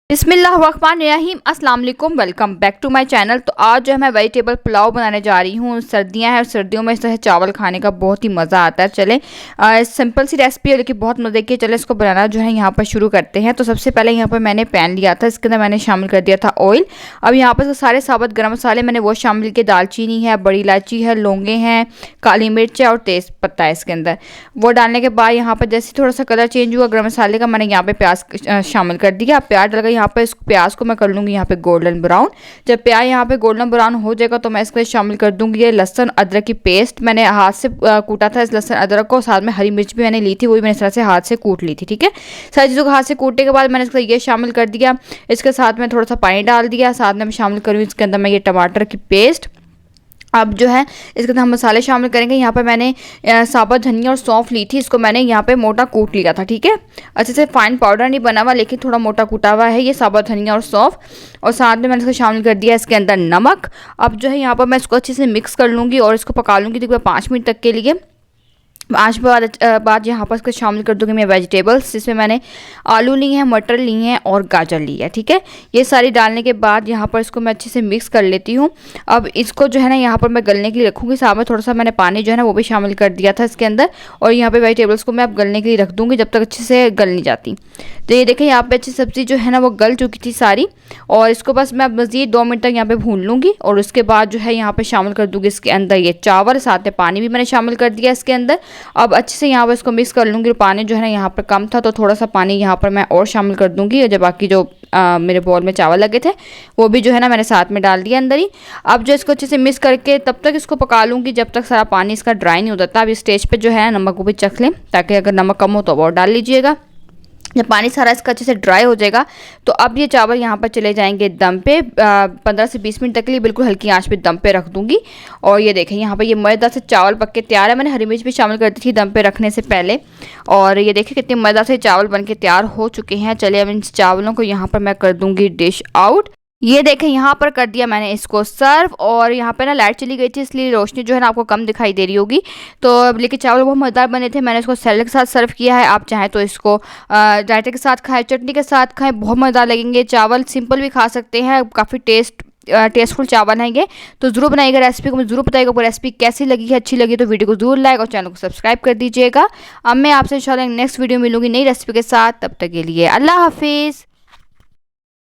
बिस्मिल्लाहिर्रहमानिर्रहीम अस्सलाम वालेकुम, welcome back to my channel. तो आज जो है मैं वेजिटेबल पुलाव बनाने जा रही हूँ। सर्दियाँ हैं और सर्दियों में इस तरह चावल खाने का बहुत ही मज़ा आता है। चलें सिंपल सी रेसिपी है लेकिन बहुत मज़े की। चले इसको बनाना जो है यहाँ पर शुरू करते हैं। तो सबसे पहले यहाँ पर मैंने पैन लिया था, इसके अंदर मैंने शामिल कर दिया था ऑयल। अब यहाँ पर सारे साबुत गर्म मसाले मैंने वो शामिल किए। दालचीनी है, बड़ी इलायची है, लौंगे हैं, काली मिर्च है और तेज़ पत्ता है इसके अंदर। वो डालने के बाद यहाँ पर जैसे थोड़ा सा कलर चेंज हुआ गर्म मसाले का, मैंने यहाँ पे प्याज शामिल कर दिया। प्याज डालकर यहाँ पे इस प्याज को मैं कर लूँगी यहाँ पे गोल्डन ब्राउन। जब प्याज यहाँ पे गोल्डन ब्राउन हो जाएगा तो मैं इसके शामिल कर दूँगी ये लहसुन अदरक की पेस्ट। मैंने हाथ से कूटा था इस लहसुन अदरक को, साथ में हरी मिर्च भी मैंने ली थी, वो भी मैंने इस तरह से हाथ से कूट ली थी। ठीक है, सारी चीज़ों को हाथ से कूटने के बाद मैंने इसका ये शामिल कर दिया। इसके साथ में थोड़ा सा पानी डाल दिया, साथ में मैं शामिल करूँ इसके अंदर मैं ये टमाटर की पेस्ट। अब जो है इसके अंदर हम मसाले शामिल करेंगे। यहाँ पर मैंने साबुत धनिया और सौंफ ली थी, इसको मैंने यहाँ पे मोटा कूट लिया था। ठीक है, अच्छे से फाइन पाउडर नहीं बना हुआ लेकिन थोड़ा मोटा कूटा हुआ है ये साबुत धनिया और सौंफ। और साथ में मैंने इसको शामिल कर दिया इसके अंदर नमक। अब जो है यहाँ पर मैं इसको अच्छे से मिक्स कर लूँगी और इसको पका लूँगी तकरीबन 5 मिनट तक के लिए। 5 बाद यहाँ पर इसको शामिल कर दूँगी मैं वेजिटेबल्स, जिसमें मैंने आलू ली हैं, मटर ली हैं और गाजर ली है। ठीक है, ये सारी डालने के बाद यहाँ पर इसको मैं अच्छे से मिक्स कर लेती हूँ। अब इसको जो है ना यहाँ पर मैं गलने के लिए रखूँगी। साथ में थोड़ा सा मैंने पानी जो है ना वो भी शामिल कर दिया था इसके अंदर। और यहाँ पर वेजिटेबल्स को मैं अब गलने के लिए रख दूँगी जब तक अच्छे से गल नहीं जाती। तो ये देखें यहाँ पर अच्छी सब्ज़ी जो है ना वो गल चुकी थी सारी। और इसको बस मैं मज़ीद 2 मिनट तक यहाँ पर भून लूँगी। और उसके बाद जो है यहाँ पर शामिल कर दूँगी इसके अंदर ये चावल, साथ में पानी भी मैंने शामिल कर दिया इसके अंदर। अब अच्छे से यहाँ पर इसको मिक्स कर लूँगी। पानी जो है ना यहाँ पर कम था तो थोड़ा सा पानी यहाँ पर मैं और शामिल कर दूँगी। और जब बाकी जो मेरे बॉल में चावल लगे थे वो भी जो है ना मैंने साथ में डाल दिया अंदर ही। अब जो इसको अच्छे से मिक्स करके तब तक इसको पका लूँगी जब तक सारा पानी इसका ड्राई नहीं हो जाता। अब इस स्टेज पे जो है नमक को भी चख लें, ताकि अगर नमक कम हो तो और डाल लीजिएगा। जब पानी सारा इसका अच्छे से ड्राई हो जाएगा तो अब ये चावल यहाँ पर चले जाएंगे दम पे। 15 से 20 मिनट तक के लिए बिल्कुल हल्की आंच पे दम पे रख दूँगी। और ये देखें यहाँ पर ये मज़ेदार से चावल पक के तैयार है। मैंने हरी मिर्च भी शामिल कर दी थी दम पे रखने से पहले। और ये देखें कितने मज़ेदार से चावल बन के तैयार हो चुके हैं। चलिए अब इन चावलों को यहाँ पर मैं कर दूँगी डिश आउट। ये देखें यहाँ पर कर दिया मैंने इसको सर्व। और यहाँ पे ना लाइट चली गई थी इसलिए रोशनी जो है ना आपको कम दिखाई दे रही होगी। तो लेकिन चावल बहुत मज़ेदार बने थे। मैंने इसको सैलेड के साथ सर्व किया है। आप चाहें तो इसको रायते के साथ खाएं, चटनी के साथ खाएं, बहुत मज़ेदार लगेंगे। चावल सिंपल भी खा सकते हैं, काफ़ी टेस्टफुल चावल है ये। तो ज़रूर बनाइएगा रेसिपी को, मुझे ज़रूर बताइएगा आपको रेसिपी कैसी लगी है। अच्छी लगी तो वीडियो को ज़रूर लाइक और चैनल को सब्सक्राइब कर दीजिएगा। अब मैं आपसे इंशाल्लाह नेक्स्ट वीडियो मिलूंगी नई रेसिपी के साथ। तब तक के लिए अल्लाह हाफिज़।